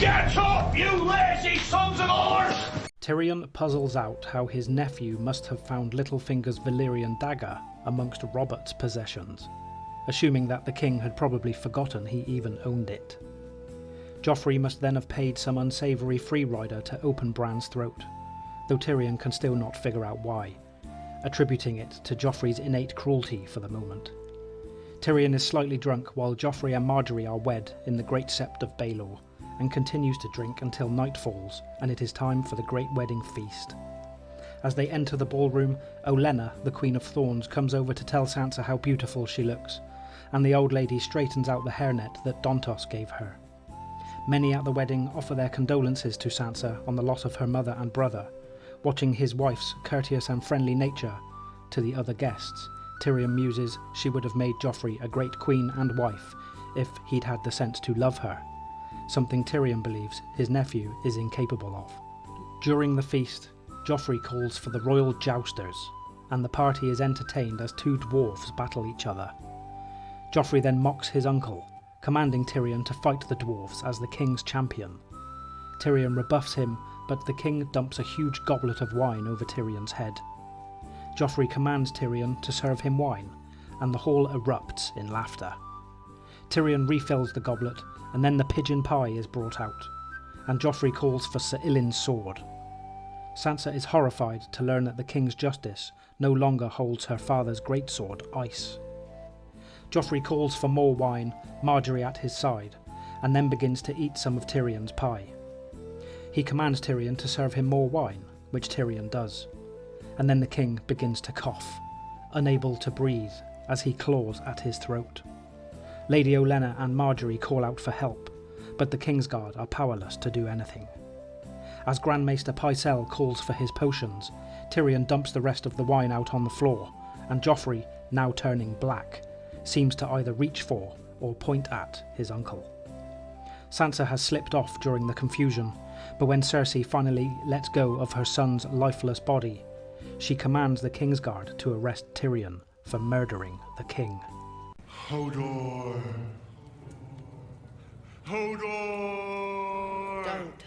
Get up, you lazy sons of whores! Tyrion puzzles out how his nephew must have found Littlefinger's Valyrian dagger amongst Robert's possessions, assuming that the king had probably forgotten he even owned it. Joffrey must then have paid some unsavoury freerider to open Bran's throat, though Tyrion can still not figure out why, attributing it to Joffrey's innate cruelty for the moment. Tyrion is slightly drunk while Joffrey and Margaery are wed in the Great Sept of Baelor, and continues to drink until night falls and it is time for the great wedding feast. As they enter the ballroom, Olenna, the Queen of Thorns, comes over to tell Sansa how beautiful she looks, and the old lady straightens out the hairnet that Dontos gave her. Many at the wedding offer their condolences to Sansa on the loss of her mother and brother. Watching his wife's courteous and friendly nature to the other guests, Tyrion muses she would have made Joffrey a great queen and wife if he'd had the sense to love her, something Tyrion believes his nephew is incapable of. During the feast, Joffrey calls for the royal jousters, and the party is entertained as two dwarves battle each other. Joffrey then mocks his uncle, commanding Tyrion to fight the dwarves as the king's champion. Tyrion rebuffs him, but the king dumps a huge goblet of wine over Tyrion's head. Joffrey commands Tyrion to serve him wine, and the hall erupts in laughter. Tyrion refills the goblet, and then the pigeon pie is brought out, and Joffrey calls for Sir Ilyn's sword. Sansa is horrified to learn that the king's justice no longer holds her father's greatsword ice. Joffrey calls for more wine, Margaery at his side, and then begins to eat some of Tyrion's pie. He commands Tyrion to serve him more wine, which Tyrion does, and then the king begins to cough, unable to breathe as he claws at his throat. Lady Olenna and Margaery call out for help, but the Kingsguard are powerless to do anything. As Grand Maester Pycelle calls for his potions, Tyrion dumps the rest of the wine out on the floor, and Joffrey, now turning black, seems to either reach for or point at his uncle. Sansa has slipped off during the confusion, but when Cersei finally lets go of her son's lifeless body, she commands the Kingsguard to arrest Tyrion for murdering the king. Hodor! Hodor! Don't